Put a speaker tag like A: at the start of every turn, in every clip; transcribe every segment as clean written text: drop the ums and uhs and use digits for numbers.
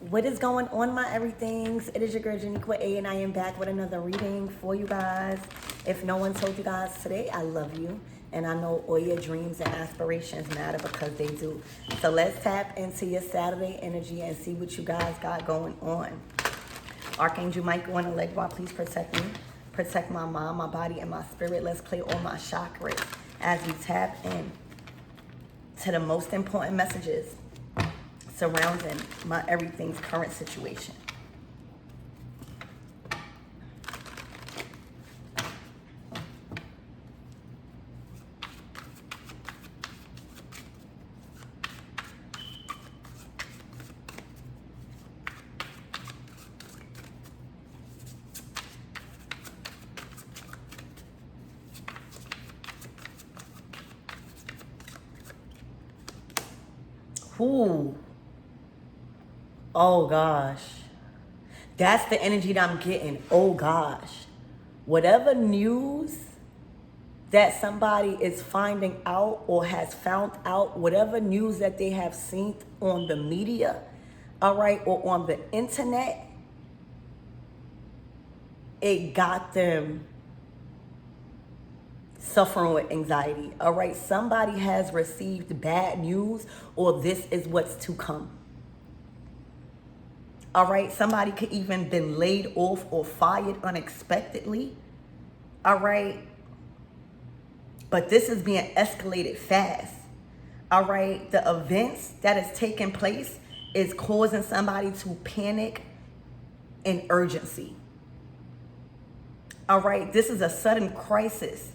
A: What is going on, my everythings? It is your girl Janiqua A, and I am back with another reading for you guys. If no one told you guys today, I love you, and I know all your dreams and aspirations matter because they do. So let's tap into your Saturday energy and see what you guys got going on. Archangel Michael and Allegra, please protect me. Protect my mind, my body, and my spirit. Let's clear all my chakras as we tap in to the most important messages surrounding my everything's current situation. Ooh. Oh gosh. That's the energy that I'm getting. Oh gosh. Whatever news that somebody is finding out or has found out, whatever news that they have seen on the media, all right, or on the internet, it got them suffering with anxiety. All right, somebody has received bad news, or this is what's to come. All right, somebody could even been laid off or fired unexpectedly. All right, but this is being escalated fast. All right, the events that is taking place is causing somebody to panic and urgency. All right, this is a sudden crisis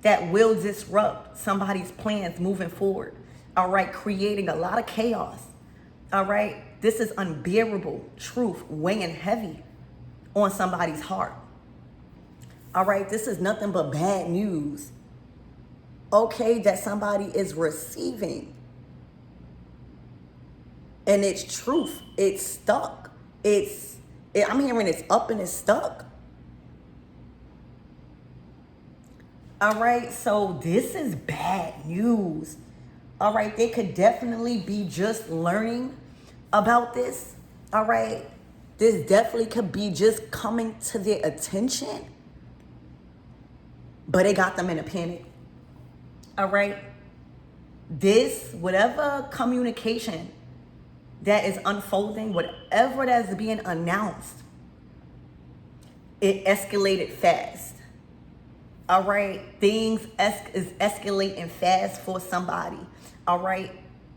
A: that will disrupt somebody's plans moving forward. All right, creating a lot of chaos. All right, this is unbearable truth weighing heavy on somebody's heart. All right, this is nothing but bad news. Okay, that somebody is receiving. And it's truth. It's stuck. I'm hearing it's up and it's stuck. All right, so this is bad news. All right, they could definitely be just learning about this. All right, this definitely could be just coming to their attention, but it got them in a panic. All right, this, whatever communication that is unfolding, whatever that's being announced, it escalated fast. All right, things is escalating fast for somebody. All right,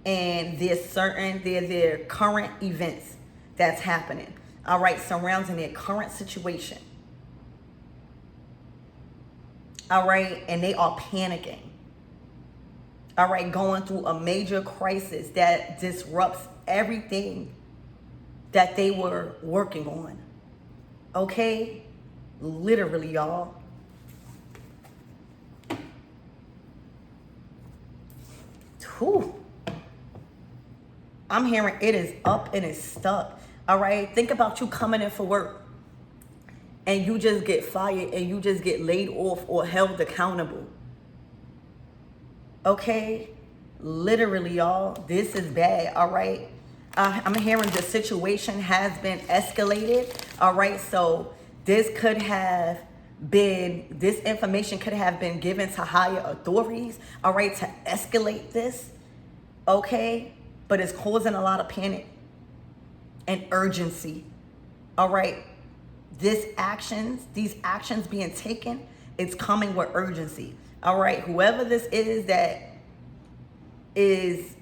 A: and there's their current events that's happening. All right, surrounding their current situation. All right, and they are panicking. All right, going through a major crisis that disrupts everything that they were working on. Okay, literally, y'all. Whew. I'm hearing it is up and it's stuck. All right. Think about you coming in for work and you just get fired and you just get laid off or held accountable. Okay. Literally, y'all. This is bad. All right. I'm hearing the situation has been escalated. All right. So this information could have been given to higher authorities, all right, to escalate this, okay? But it's causing a lot of panic and urgency, all right? These actions being taken, it's coming with urgency, all right? Whoever this is that is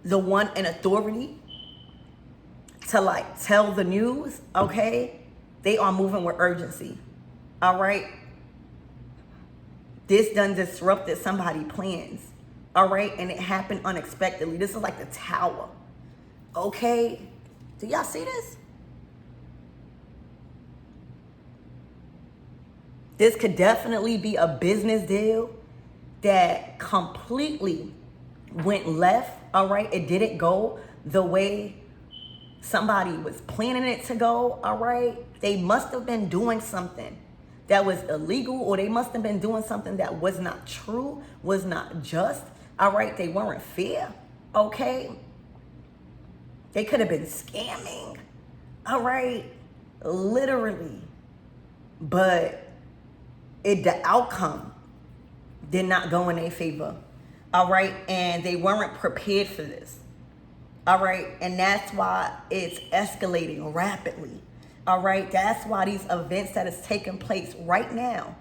A: the one in authority to like tell the news, okay? They are moving with urgency, all right? This done disrupted somebody's plans, all right? And it happened unexpectedly. This is like the tower, okay? Do y'all see this? This could definitely be a business deal that completely went left, all right? It didn't go the way somebody was planning it to go, all right? They must have been doing something that was illegal, or they must have been doing something that was not true, was not just, all right? They weren't fair, Okay? They could have been scamming. All right? Literally. But the outcome did not go in their favor. All right? And they weren't prepared for this. All right? And that's why it's escalating rapidly. All right? That's why these events that is taking place right now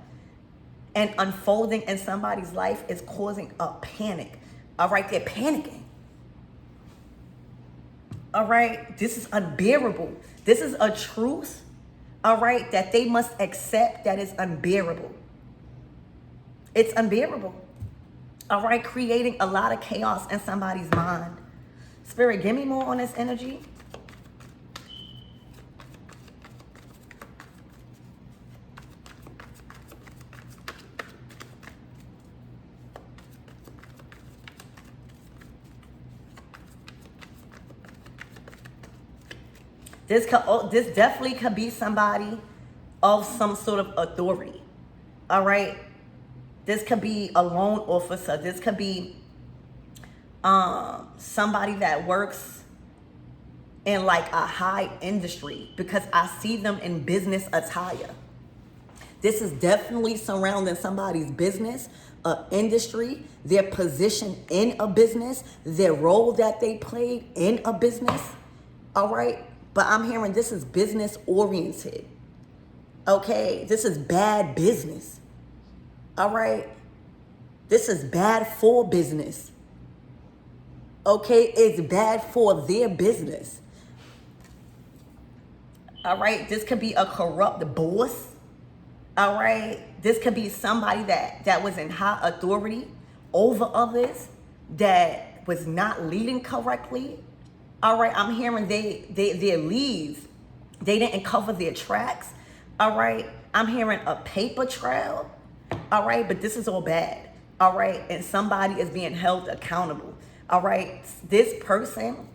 A: and unfolding in somebody's life is causing a panic. All right? They're panicking. All right? This is unbearable. This is a truth, all right, that they must accept that is unbearable. It's unbearable. All right? Creating a lot of chaos in somebody's mind. Spirit, give me more on this energy. This definitely could be somebody of some sort of authority. All right? This could be a loan officer. This could be somebody that works in like a high industry, because I see them in business attire. This is definitely surrounding somebody's business, industry, their position in a business, their role that they played in a business. All right? But I'm hearing this is business oriented. Okay? This is bad business. All right? This is bad for business. Okay? It's bad for their business. All right? This could be a corrupt boss. All right? This could be somebody that was in high authority over others, that was not leading correctly. All right? I'm hearing their leads, they didn't cover their tracks. All right? I'm hearing a paper trail. All right? But this is all bad. All right? And somebody is being held accountable. All right? This person,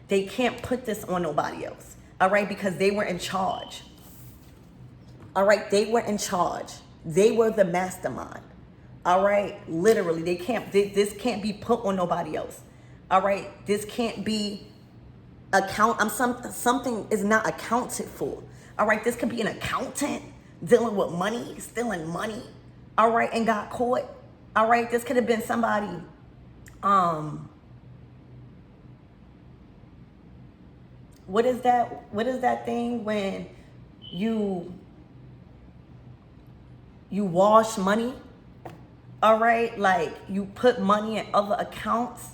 A: they can't put this on nobody else. All right? Because they were in charge. All right? They were in charge. They were the mastermind. All right? Literally, this can't be put on nobody else. All right? This can't be something is not accounted for. All right? This could be an accountant dealing with money, stealing money. All right? And got caught. All right? This could have been somebody, what is that thing when you wash money? All right? Like you put money in other accounts.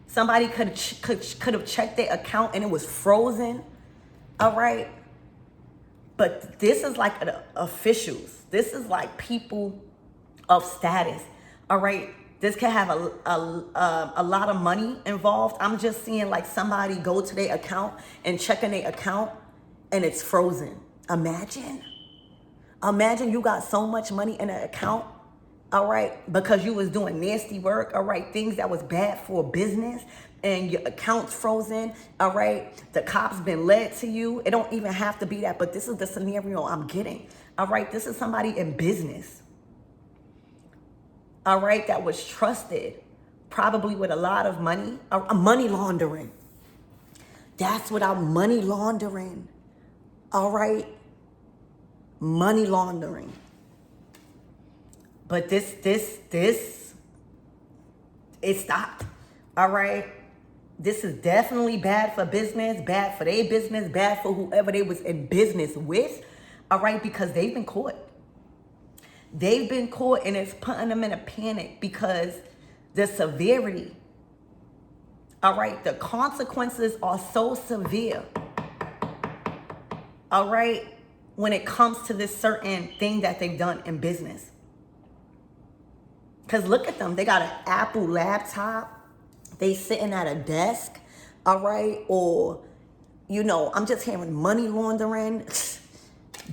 A: Somebody could have checked their account and it was frozen. All right? But this is like officials. This is like people of status. All right? This could have a lot of money involved. I'm just seeing like somebody go to their account and checking their account and it's frozen. Imagine you got so much money in an account, all right, because you was doing nasty work, all right, things that was bad for business, and your account's frozen, all right, the cops been led to you. It don't even have to be that, but this is the scenario I'm getting, all right? This is somebody in business, all right, that was trusted, probably with a lot of money, money laundering. That's what I'm money laundering, all right? Money laundering. But this, it stopped. All right. This is definitely bad for business, bad for their business, bad for whoever they was in business with. All right. Because they've been caught. They've been caught, and it's putting them in a panic because the severity. All right. The consequences are so severe. All right. When it comes to this certain thing that they've done in business. Because look at them. They got an Apple laptop. They sitting at a desk. All right. Or, I'm just hearing money laundering.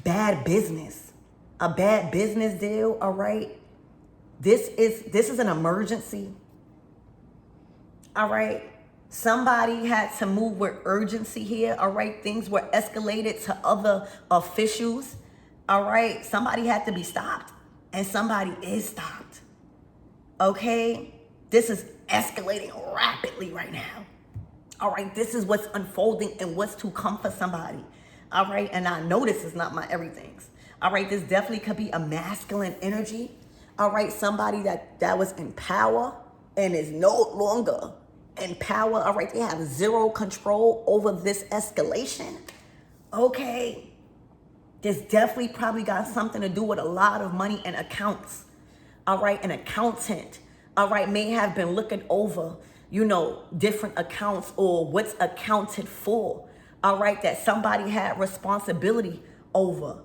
A: Bad business. A bad business deal. All right. This is an emergency. All right. Somebody had to move with urgency here, all right? Things were escalated to other officials, all right? Somebody had to be stopped, and somebody is stopped, okay? This is escalating rapidly right now. All right, this is what's unfolding and what's to come for somebody. All right, and I know this is not my everythings. All right, this definitely could be a masculine energy. All right, somebody that was in power and is no longer in power. All right, they have zero control over this escalation. Okay, this definitely probably got something to do with a lot of money and accounts. All right, an accountant, all right, may have been looking over, different accounts or what's accounted for. All right, that somebody had responsibility over.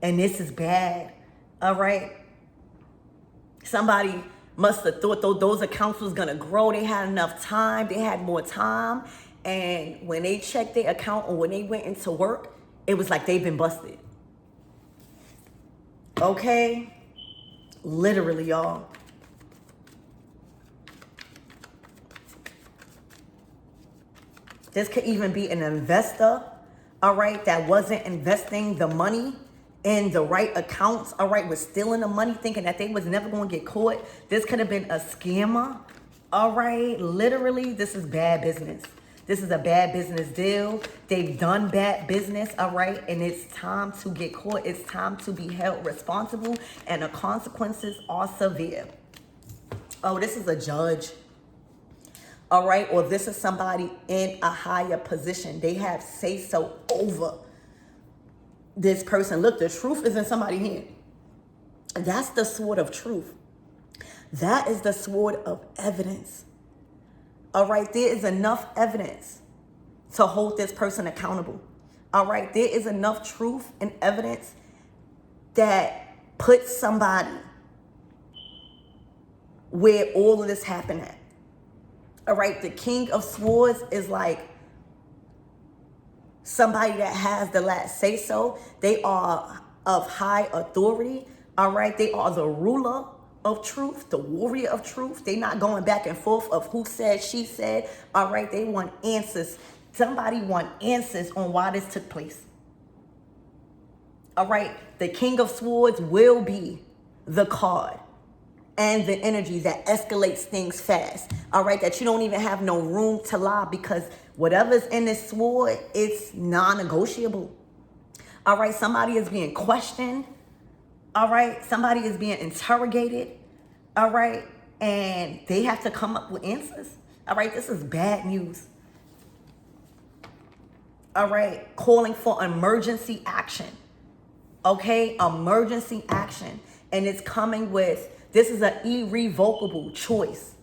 A: And this is bad. All right. Somebody must have thought those accounts was going to grow. They had enough time. They had more time. And when they checked their account or when they went into work, it was like they've been busted. Okay. Literally, y'all. This could even be an investor, all right, that wasn't investing the money in the right accounts, all right, was stealing the money thinking that they was never going to get caught. This could have been a scammer, all right. Literally, this is bad business. This is a bad business deal. They've done bad business, all right, and it's time to get caught. It's time to be held responsible, and the consequences are severe. Oh, this is a judge. All right, or this is somebody in a higher position. They have say-so over this person. Look, the truth is in somebody's hand. That's the sword of truth. That is the sword of evidence. All right, there is enough evidence to hold this person accountable. All right, there is enough truth and evidence that puts somebody where all of this happened at. All right, the King of Swords is like somebody that has the last say so. They are of high authority. All right, they are the ruler of truth, the warrior of truth. They're not going back and forth of who said, she said. All right, they want answers. Somebody want answers on why this took place. All right, the King of Swords will be the card and the energy that escalates things fast. All right, that you don't even have no room to lie, because whatever's in this sword, it's non-negotiable. All right, somebody is being questioned. All right, somebody is being interrogated. All right, and they have to come up with answers. All right, this is bad news. All right, calling for emergency action. Okay, emergency action. And it's coming with, this is an irrevocable choice.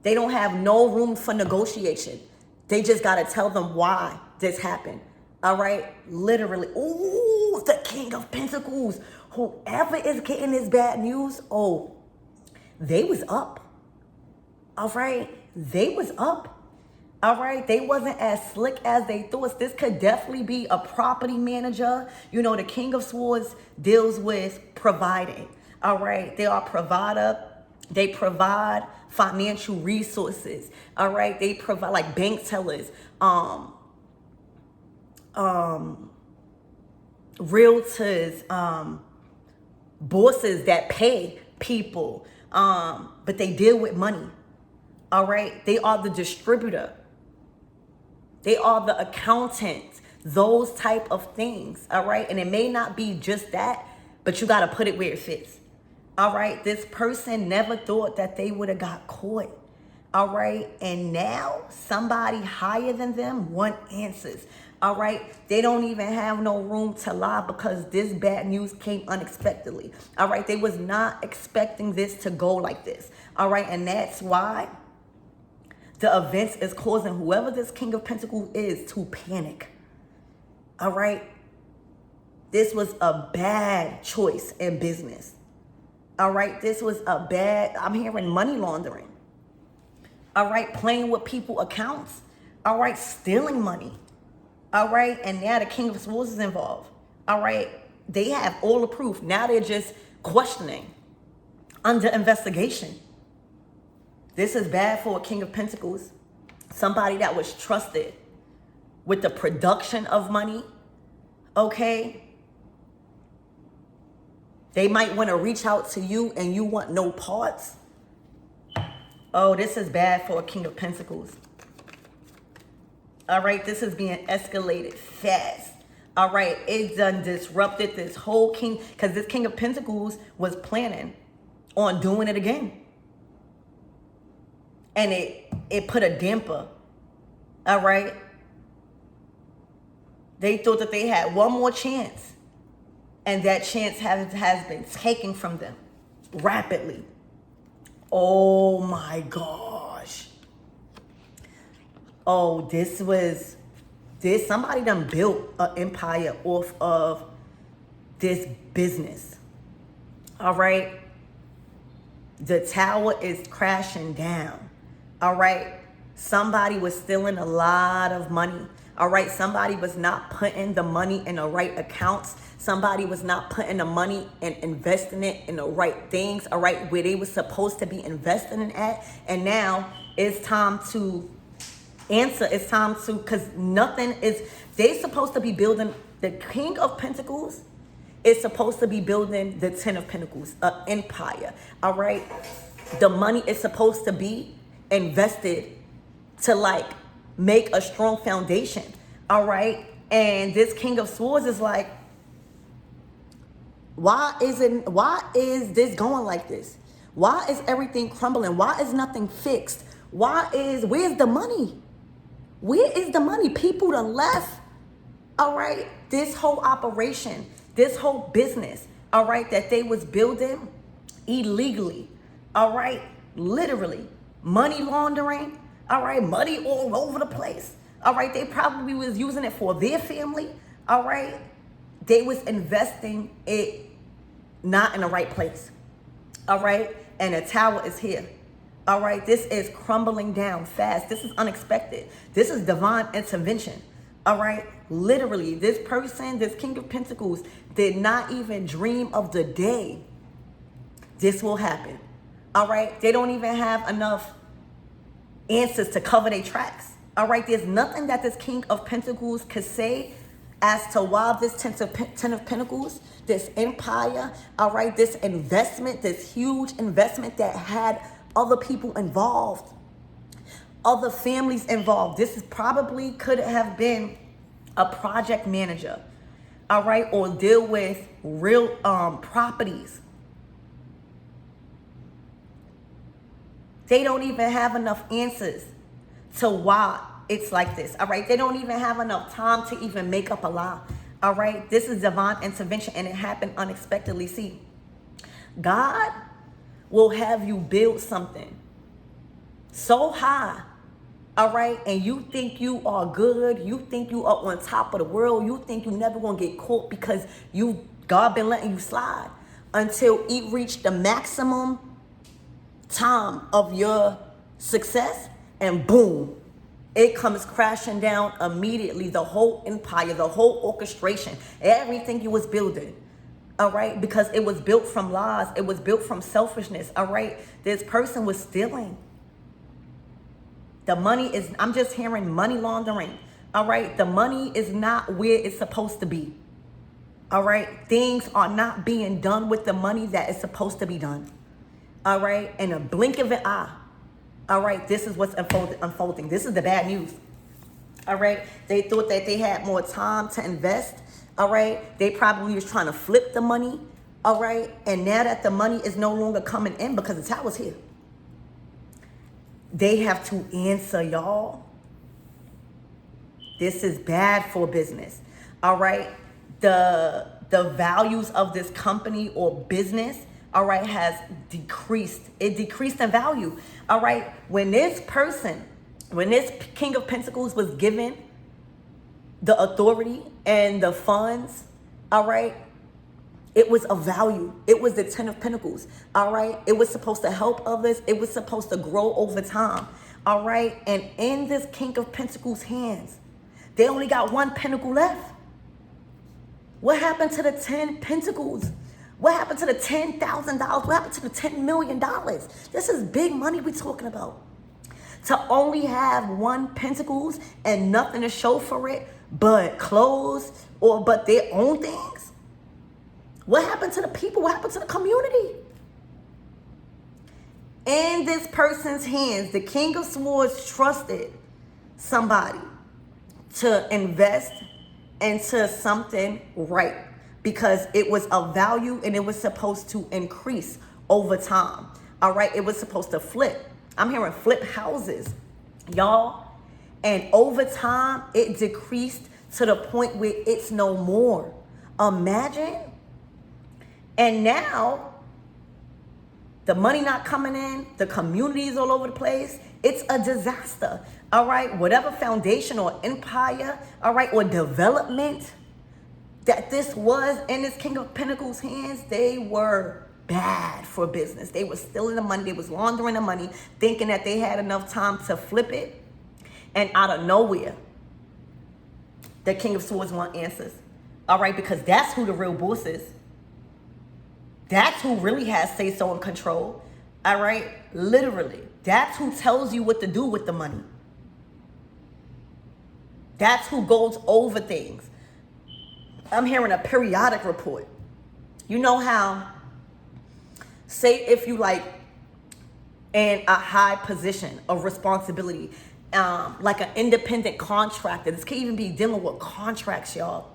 A: They don't have no room for negotiation. They just got to tell them why this happened. All right, literally. Ooh, the King of Pentacles. Whoever is getting this bad news, oh, they was up. All right, they was up. All right, they wasn't as slick as they thought. This could definitely be a property manager. The King of Swords deals with providing. All right, they are a provider. They provide financial resources. All right, they provide like bank tellers, realtors, bosses that pay people, but they deal with money. All right, they are the distributor. They are the accountant, those type of things. All right, and it may not be just that, but you got to put it where it fits. All right, this person never thought that they would have got caught. All right, and now somebody higher than them want answers. All right, they don't even have no room to lie, because this bad news came unexpectedly. All right, they was not expecting this to go like this. All right, and that's why the events is causing whoever this King of Pentacles is to panic. All right, this was a bad choice in business. All right, this was a bad, I'm hearing money laundering. All right, playing with people's accounts. All right, stealing money. All right, and now the King of Swords is involved. All right, they have all the proof. Now they're just questioning, under investigation. This is bad for a King of Pentacles. Somebody that was trusted with the production of money. Okay. They might want to reach out to you and you want no parts. Oh, this is bad for a King of Pentacles. All right, this is being escalated fast. All right, it done disrupted this whole king, because this King of Pentacles was planning on doing it again. And it put a damper. All right. They thought that they had one more chance. And that chance has been taken from them rapidly. Oh my gosh. Oh, somebody done built an empire off of this business. All right. The tower is crashing down. All right. Somebody was stealing a lot of money. All right. Somebody was not putting the money in the right accounts. Somebody was not putting the money and investing it in the right things. All right. Where they were supposed to be investing in at. And now it's time to answer. It's time to, because they supposed to be building, the King of Pentacles is supposed to be building the Ten of Pentacles, an empire. All right. The money is supposed to be invested to like make a strong foundation. All right. And this King of Swords is like, why is this going like this? Why is everything crumbling? Why is nothing fixed? Where's the money? Where is the money? People done left. All right. This whole operation, this whole business, all right, that they was building illegally. All right. Literally. Money laundering. All right. Money all over the place. All right. They probably was using it for their family. All right. They was investing it not in the right place. All right. And the tower is here. All right. This is crumbling down fast. This is unexpected. This is divine intervention. All right. Literally, this person, this King of Pentacles, did not even dream of the day this will happen. All right. They don't even have enough answers to cover their tracks. All right. There's nothing that this King of Pentacles could say as to why this Ten of Pentacles, this empire, all right, this investment, this huge investment that had other people involved, other families involved. This is probably could have been a project manager, all right, or deal with real properties. They don't even have enough answers to why it's like this. All right. They don't even have enough time to even make up a lie. All right. This is divine intervention and it happened unexpectedly. See, God will have you build something so high. All right. And you think you are good. You think you are on top of the world. You think you never gonna get caught because God been letting you slide until it reached the maximum time of your success and boom. It comes crashing down immediately. The whole empire, the whole orchestration, everything you was building. All right. Because it was built from lies. It was built from selfishness. All right. This person was stealing. The money is, I'm just hearing money laundering. All right. The money is not where it's supposed to be. All right. Things are not being done with the money that is supposed to be done. All right. In a blink of an eye. All right, this is what's unfolding. This is the bad news. All right, they thought that they had more time to invest. All right, they probably was trying to flip the money. All right, and now that the money is no longer coming in because the tower's here, they have to answer, y'all. This is bad for business. All right, the values of this company or business, all right, has decreased. It decreased in value. All right. When this King of Pentacles was given the authority and the funds, all right, it was of value. It was the Ten of Pentacles. All right. It was supposed to help others. It was supposed to grow over time. All right. And in this King of Pentacles hands, they only got one pentacle left. What happened to the 10 pentacles? What happened to the $10,000? What happened to the $10 million? This is big money we're talking about. To only have one pentacles and nothing to show for it but clothes but their own things. What happened to the people? What happened to the community? In this person's hands, the King of Swords trusted somebody to invest into something right because it was of value and it was supposed to increase over time. All right, it was supposed to flip. I'm hearing flip houses, y'all. And over time, it decreased to the point where it's no more. Imagine. And now, the money not coming in, the communities all over the place, it's a disaster. All right, whatever foundation or empire, all right, or development that this was in this King of Pentacles hands, they were bad for business. They were stealing the money. They was laundering the money, thinking that they had enough time to flip it. And out of nowhere, the King of Swords want answers. All right, because that's who the real boss is. That's who really has say-so and control. All right, literally. That's who tells you what to do with the money. That's who goes over things. I'm hearing a periodic report. You know how, say if you like in a high position of responsibility, like an independent contractor. This can even be dealing with contracts, y'all.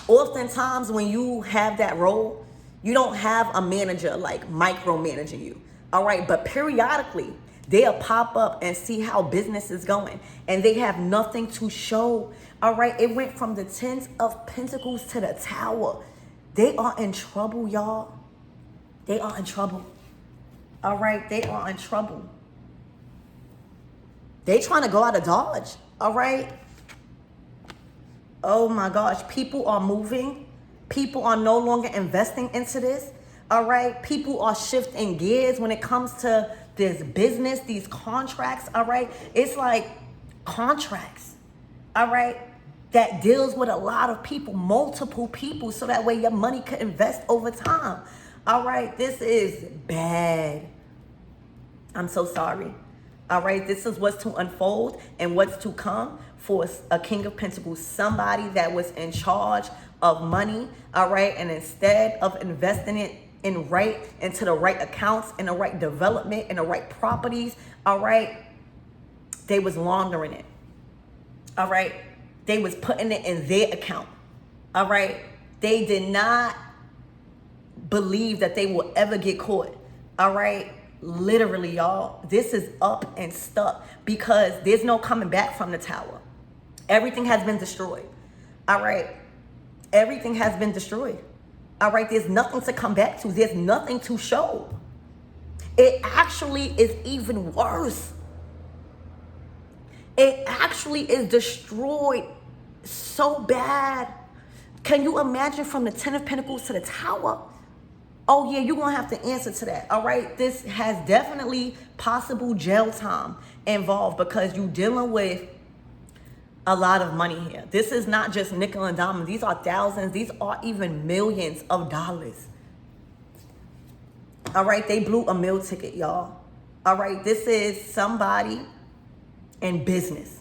A: Oftentimes when you have that role, you don't have a manager like micromanaging you. All right, but periodically they'll pop up and see how business is going and they have nothing to show. All right, it went from the 10 of Pentacles to the Tower. They are in trouble, y'all. They are in trouble. All right, they are in trouble. They trying to go out of Dodge, all right? Oh my gosh, people are moving. People are no longer investing into this, all right? People are shifting gears when it comes to this business, these contracts, all right? It's like contracts, all right, that deals with a lot of people, multiple people, so that way your money could invest over time, all right? This is bad. I'm so sorry. All right, this is what's to unfold and what's to come for a King of Pentacles, somebody that was in charge of money, all right, and instead of investing it into the right accounts, in the right development, in the right properties, all right, they was laundering it, all right, they was putting it in their account, all right, they did not believe that they will ever get caught, all right. Literally, y'all, this is up and stuck because there's no coming back from the Tower. Everything has been destroyed. All right. Everything has been destroyed. All right. There's nothing to come back to. There's nothing to show. It actually is even worse. It actually is destroyed so bad. Can you imagine from the 10 of Pentacles to the Tower? Oh, yeah, you're going to have to answer to that. All right. This has definitely possible jail time involved because you're dealing with a lot of money here. This is not just nickel and diamond. These are thousands. These are even millions of dollars. All right. They blew a meal ticket, y'all. All right. This is somebody in business.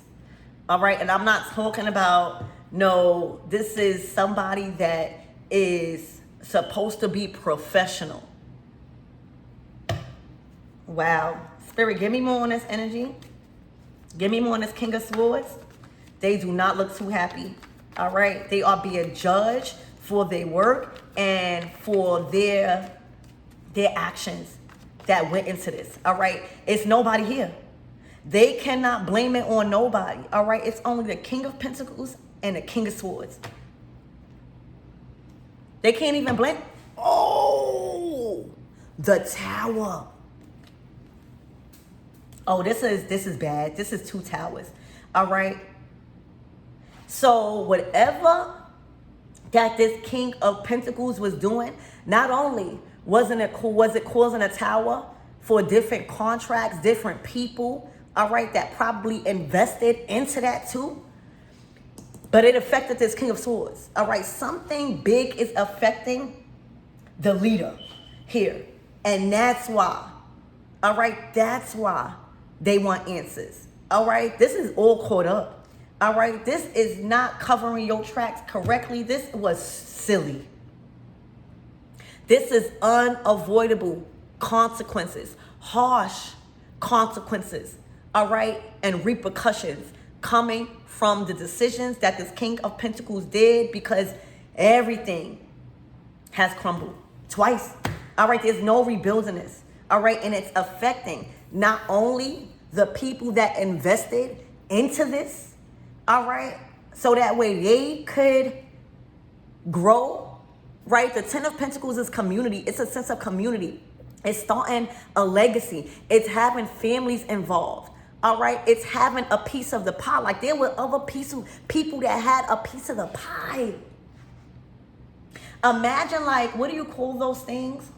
A: All right. And I'm not talking about, no, this is somebody that is supposed to be professional. Wow. Spirit, give me more on this energy. Give me more on this King of Swords. They do not look too happy. All right. They are being judged for their work and for their actions that went into this. All right. It's nobody here. They cannot blame it on nobody. All right. It's only the King of Pentacles and the King of Swords. They can't even blame. Oh, the Tower. Oh, this is bad. This is 2 towers. All right. So whatever that this King of Pentacles was doing, not only was it causing a tower for different contracts, different people, all right, that probably invested into that too. But it affected this King of Swords. All right, something big is affecting the leader here. And that's why, all right, that's why they want answers. All right, this is all caught up. All right, this is not covering your tracks correctly. This was silly. This is unavoidable consequences, harsh consequences, all right, and repercussions coming from the decisions that this King of Pentacles did, because everything has crumbled twice. All right, there's no rebuilding this. All right, and it's affecting not only the people that invested into this, all right, so that way they could grow, right? The Ten of Pentacles is community. It's a sense of community. It's starting a legacy. It's having families involved. All right, it's having a piece of the pie. Like there were other people that had a piece of the pie. Imagine, like, what do you call those things?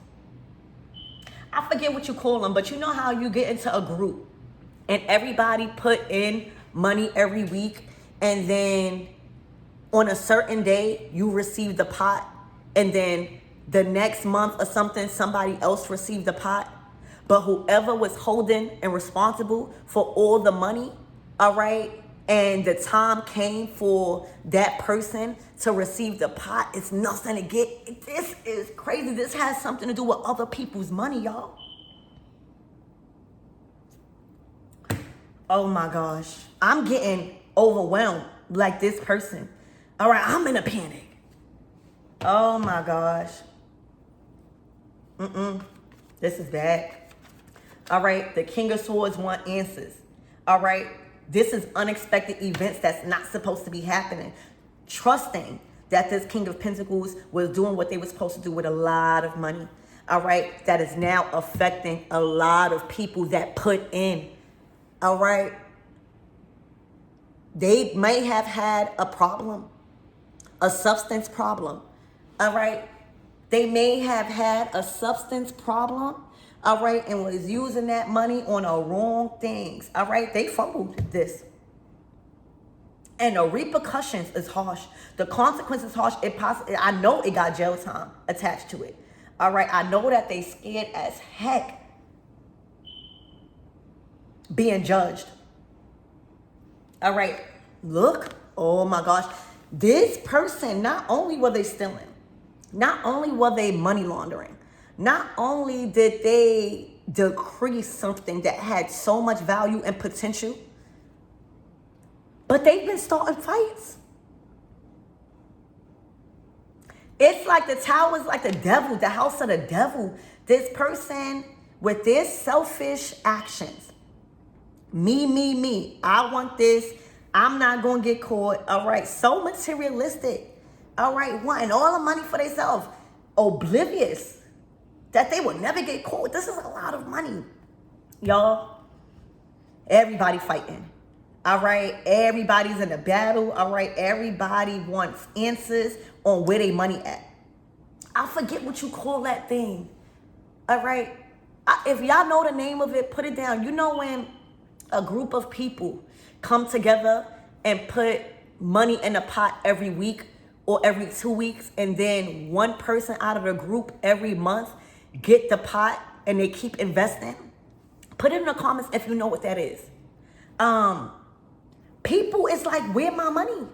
A: I forget what you call them, but you know how you get into a group and everybody put in money every week, and then on a certain day you receive the pot, and then the next month or something somebody else received the pot, but whoever was holding and responsible for all the money, all right, and the time came for that person to receive the pot, it's nothing to get. This is crazy. This has something to do with other people's money, y'all. Oh my gosh. I'm getting overwhelmed like this person. All right, I'm in a panic. Oh my gosh. This is bad. All right, the King of Swords want answers. All right, this is unexpected events that's not supposed to be happening. Trusting that this King of Pentacles was doing what they were supposed to do with a lot of money. All right, that is now affecting a lot of people that put in. All right, they may have had a problem, a substance problem. All right, they may have had a substance problem. All right, and was using that money on the wrong things. All right, they fumbled this. And the repercussions is harsh. The consequences harsh. I know it got jail time attached to it. All right, I know that they scared as heck being judged. All right, look. Oh my gosh. This person, not only were they stealing, not only were they money laundering, not only did they decrease something that had so much value and potential, but they've been starting fights. It's like the tower is like the devil, the house of the devil. This person with their selfish actions. Me. I want this. I'm not going to get caught. All right. So materialistic. All right. Wanting all the money for themselves. Oblivious that they will never get caught. This is a lot of money. Y'all, everybody fighting. All right, everybody's in a battle. All right, everybody wants answers on where they money at. I forget what you call that thing. All right, if y'all know the name of it, put it down. You know when a group of people come together and put money in a pot every week or every 2 weeks, and then one person out of the group every month get the pot and they keep investing? Put it in the comments if you know what that is. People is like, where my money?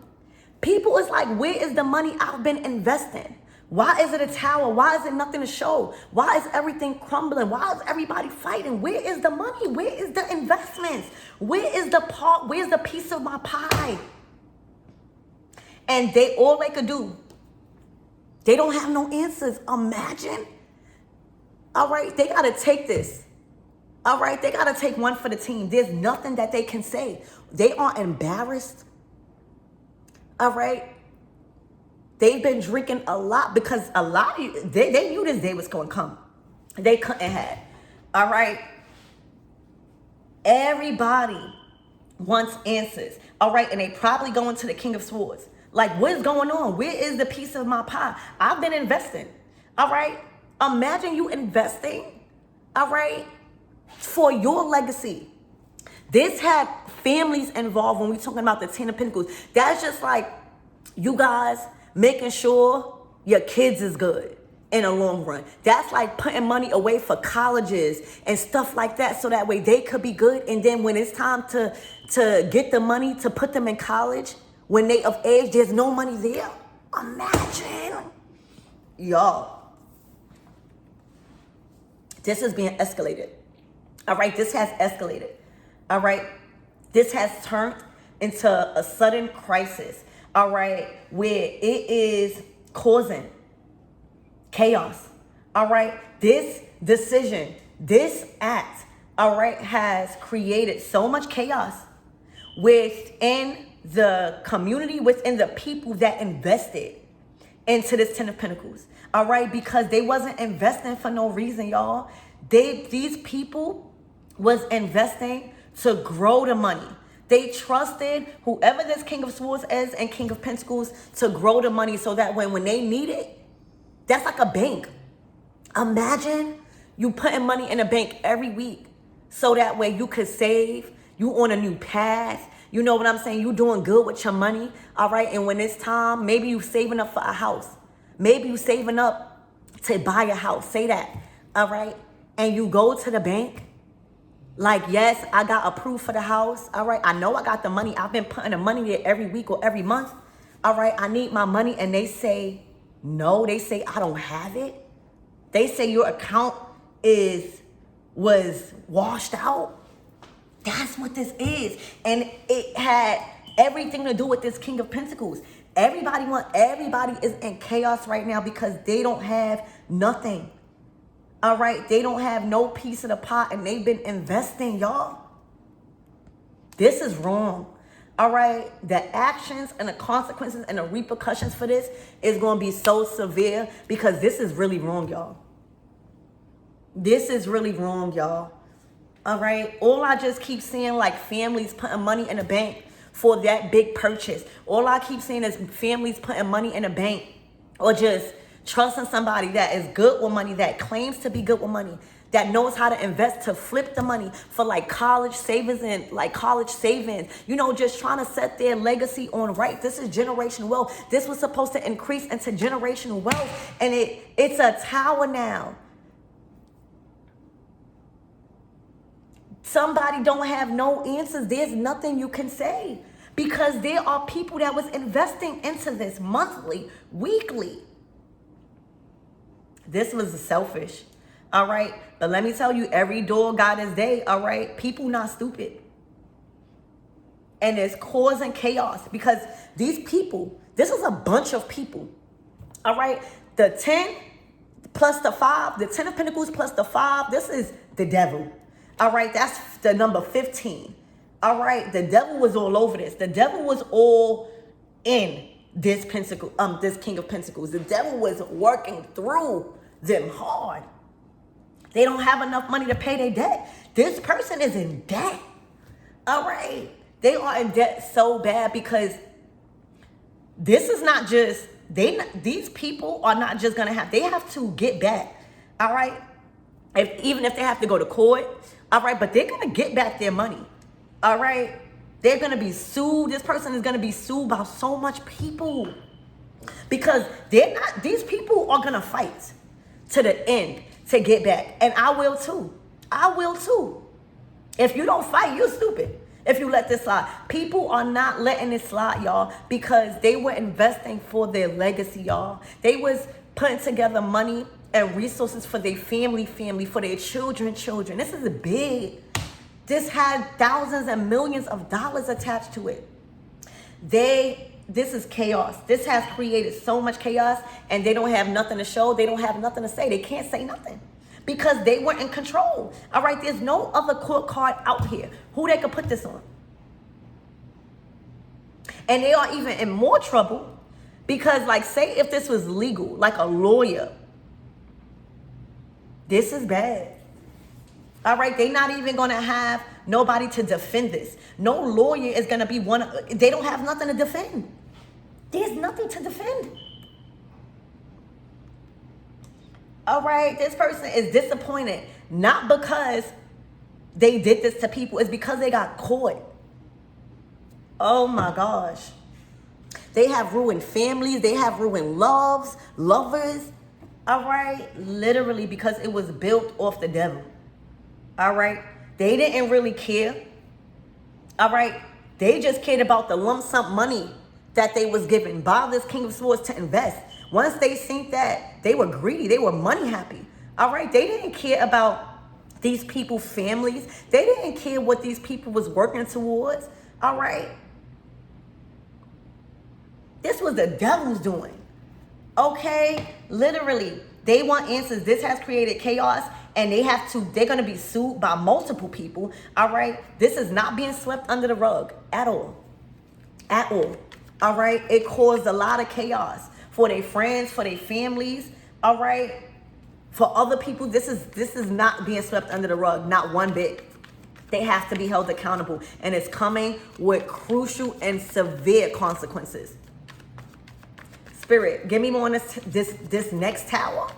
A: People is like, where is the money I've been investing? Why is it a tower? Why is it nothing to show? Why is everything crumbling? Why is everybody fighting? Where is the money? Where is the investments? Where is the part? Where's the piece of my pie? And all they could do, they don't have no answers. Imagine. All right, they got to take this. All right, they got to take one for the team. There's nothing that they can say. They are embarrassed. All right. They've been drinking a lot because a lot of you, they knew this day was going to come. They couldn't have. All right. Everybody wants answers. All right. And they probably going to the King of Swords. Like, what is going on? Where is the piece of my pie? I've been investing. All right. Imagine you investing. All right. For your legacy. This had families involved when we're talking about the Ten of Pentacles. That's just like you guys making sure your kids is good in the long run. That's like putting money away for colleges and stuff like that so that way they could be good. And then when it's time to get the money to put them in college, when they of age, there's no money there. Imagine. Y'all. This is being escalated. All right, this has escalated. All right, this has turned into a sudden crisis. All right, where it is causing chaos. All right, this decision, this act, all right, has created so much chaos within the community, within the people that invested into this Ten of Pentacles. All right, because they wasn't investing for no reason, y'all. These people was investing to grow the money. They trusted whoever this King of Swords is and King of Pentacles to grow the money so that when they need it, that's like a bank. Imagine you putting money in a bank every week so that way you could save, you on a new path. You know what I'm saying? You doing good with your money, all right? And when it's time, maybe you saving up for a house. Maybe you saving up to buy a house. Say that, all right? And you go to the bank, like, yes, I got approved for the house, all right? I know I got the money. I've been putting the money there every week or every month, all right? I need my money, and they say, no, they say, I don't have it. They say your account was washed out. That's what this is. And it had everything to do with this King of Pentacles. Everybody is in chaos right now because they don't have nothing. All right? They don't have no piece of the pot, and they've been investing, y'all. This is wrong. All right? The actions and the consequences and the repercussions for this is going to be so severe because this is really wrong, y'all. This is really wrong, y'all. All right? All I just keep seeing, like, families putting money in the bank for that big purchase. All I keep seeing is families putting money in the bank or just trusting somebody that is good with money, that claims to be good with money, that knows how to invest to flip the money for like college savings and like college savings, you know, just trying to set their legacy on right. This is generational wealth. This was supposed to increase into generational wealth, and it's a tower now. Somebody don't have no answers. There's nothing you can say because there are people that was investing into this monthly, weekly. This was selfish, all right? But let me tell you, every door got its day, all right? People not stupid. And it's causing chaos because these people, this is a bunch of people, all right? The 10 plus the 5, the 10 of Pentacles plus the 5, this is the devil, all right? That's the number 15, all right? The devil was all over this. The devil was all in this this King of Pentacles. The devil was working through them hard. They don't have enough money to pay their debt. This person is in debt. All right. They are in debt so bad because this is not just, these people are not just going to have, they have to get back. All right. Even if they have to go to court. All right. But they're going to get back their money. All right. They're going to be sued. This person is going to be sued by so much people because these people are going to fight to the end to get back. And I will too. I will too. If you don't fight, you're stupid. If you let this slide. People are not letting this slide, y'all, because they were investing for their legacy, y'all. They was putting together money and resources for their family, for their children. This is big. This had thousands and millions of dollars attached to it. This is chaos. This has created so much chaos, and they don't have nothing to show. They don't have nothing to say. They can't say nothing because they were in control. All right, there's no other court card out here who they could put this on. And they are even in more trouble because, like, say if this was legal, like a lawyer, this is bad. All right, they're not even going to have nobody to defend this. No lawyer is going to be they don't have nothing to defend. There's nothing to defend. All right, this person is disappointed, not because they did this to people, it's because they got caught. Oh my gosh. They have ruined families, they have ruined lovers. All right, literally because it was built off the devil. All right, they didn't really care. All right, they just cared about the lump sum money that they was given by this King of Swords to invest. Once they seen that, they were greedy, they were money happy. All right, they didn't care about These people, families, they didn't care what these people was working towards. All right. This was the devil's doing. Okay. Literally, they want answers. This has created chaos, and they're going to be sued by multiple people. All right. This is not being swept under the rug at all. At all. All right. It caused a lot of chaos for their friends, for their families. All right. For other people, this is not being swept under the rug, not one bit. They have to be held accountable, and it's coming with crucial and severe consequences. Spirit, give me more on this next tower.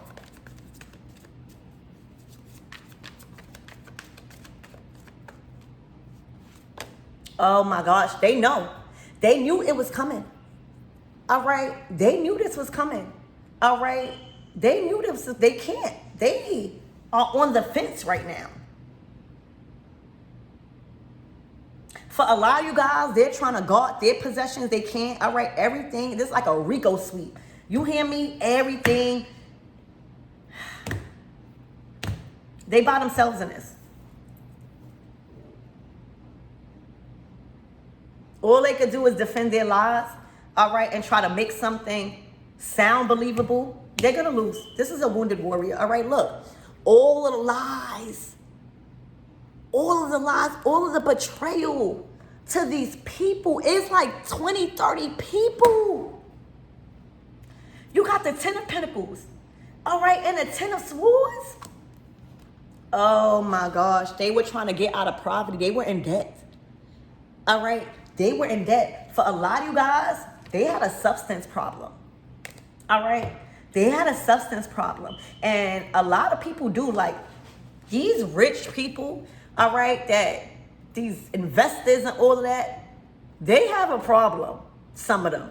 A: Oh my gosh, they know. They knew it was coming. All right, they knew this was coming. All right. They knew this. They can't. They are on the fence right now. For a lot of you guys, they're trying to guard their possessions. They can't. All right, everything. This is like a Rico sweep. You hear me? Everything. They by themselves in this. All they could do is defend their lives. All right, and try to make something sound believable. They're going to lose. This is a wounded warrior. All right, look. All of the lies, all of the betrayal to these people. It's like 20, 30 people. You got the 10 of Pentacles. All right, and the 10 of Swords. Oh, my gosh. They were trying to get out of poverty. They were in debt. All right, they were in debt. For a lot of you guys, they had a substance problem. All right. They had a substance problem. And a lot of people do, like these rich people, all right, that these investors and all of that, they have a problem, some of them.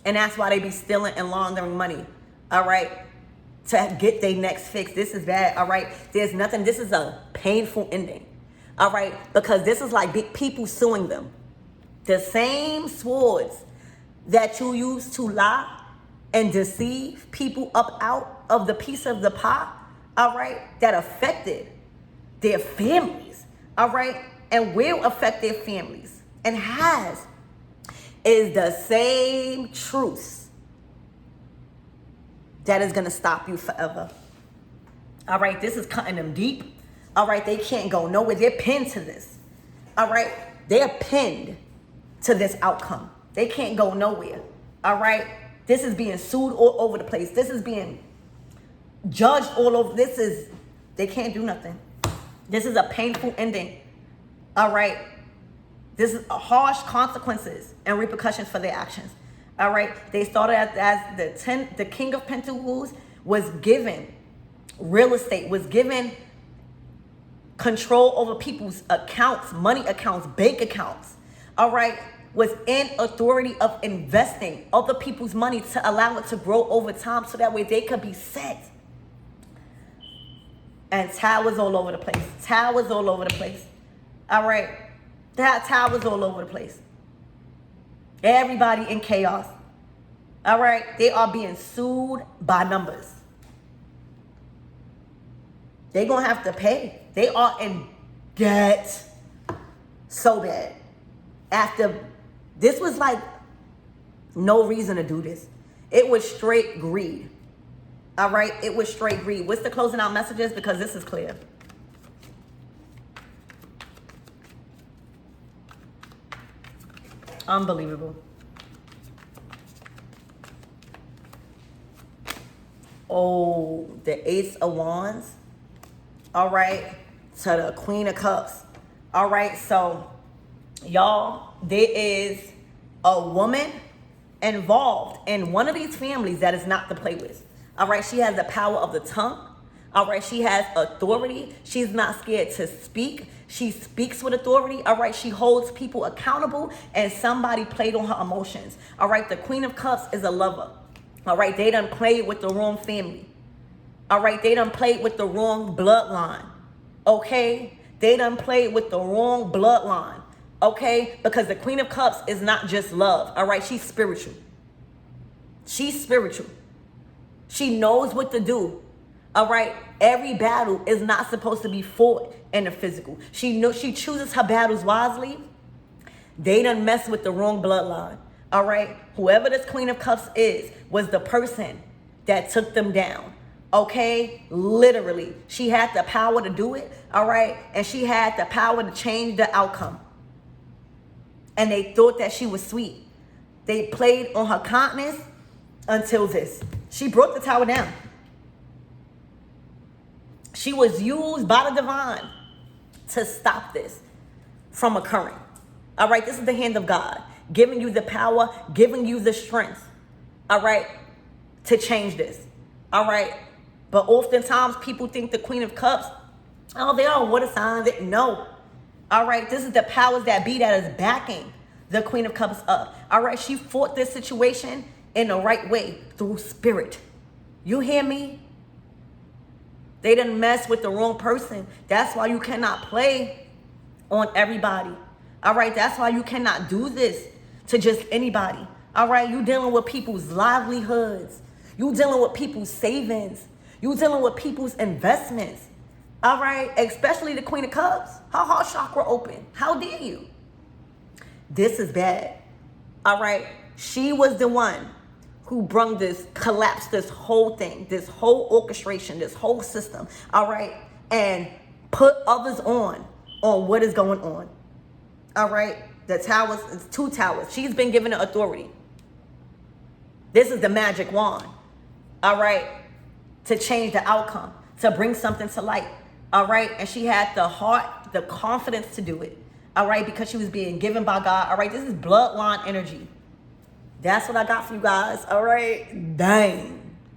A: And that's why they be stealing and laundering money, all right, to get their next fix. This is bad, all right. There's nothing, this is a painful ending, all right, because this is like big people suing them. The same swords that you use to lie and deceive people up out of the piece of the pie, all right, that affected their families, all right, and will affect their families, and has, is the same truth that is going to stop you forever. All right, this is cutting them deep. All right, they can't go nowhere. They're pinned to this. All right, they're pinned to this outcome. They can't go nowhere. All right. This is being sued all over the place. This is being judged all over. They can't do nothing. This is a painful ending. All right. This is harsh consequences and repercussions for their actions. All right. They started as the King of Pentacles was given real estate, was given control over people's accounts, money accounts, bank accounts. All right. Was in authority of investing other people's money to allow it to grow over time so that way they could be set. And towers all over the place. Towers all over the place. All right. Towers all over the place. Everybody in chaos. All right. They are being sued by numbers. They're going to have to pay. They are in debt so bad. After this was like no reason to do this. It was straight greed. All right. It was straight greed. What's the closing out messages? Because this is clear. Unbelievable. Oh, the Ace of Wands. All right. To the Queen of Cups. All right. So, y'all, there is a woman involved in one of these families that is not to play with. All right. She has the power of the tongue. All right. She has authority. She's not scared to speak. She speaks with authority. All right. She holds people accountable, and somebody played on her emotions. All right. The Queen of Cups is a lover. All right. They done played with the wrong family. All right. They done played with the wrong bloodline. Okay. They done played with the wrong bloodline. Okay. Because the Queen of Cups is not just love. All right. She's spiritual. She's spiritual. She knows what to do All right, every battle is not supposed to be fought in the physical. She knows she chooses her battles wisely. They done mess with the wrong bloodline. All right, whoever this Queen of Cups is was the person that took them down. Okay, literally, she had the power to do it. All right, and she had the power to change the outcome. And they thought that she was sweet. They played on her kindness until this. She broke the tower down. She was used by the divine to stop this from occurring. All right, this is the hand of God, giving you the power, giving you the strength, all right, to change this, all right? But oftentimes people think the Queen of Cups, oh, they are water signs. No, all right, this is the powers that be that is backing the Queen of Cups up. All right, she fought this situation in the right way through spirit. You hear me? They didn't mess with the wrong person. That's why you cannot play on everybody. All right, that's why you cannot do this to just anybody. All right, you dealing with people's livelihoods. You dealing with people's savings. You dealing with people's investments. All right, especially the Queen of Cups. Her heart chakra open. How dare you? This is bad. All right, she was the one who brung this, collapsed this whole thing, this whole orchestration, this whole system, all right, and put others on what is going on. All right, the towers, it's 2 towers. She's been given the authority. This is the magic wand, all right, to change the outcome, to bring something to light, all right, and she had the heart, the confidence to do it, all right, because she was being given by God, all right. This is bloodline energy. That's what I got for you guys. All right. Dang.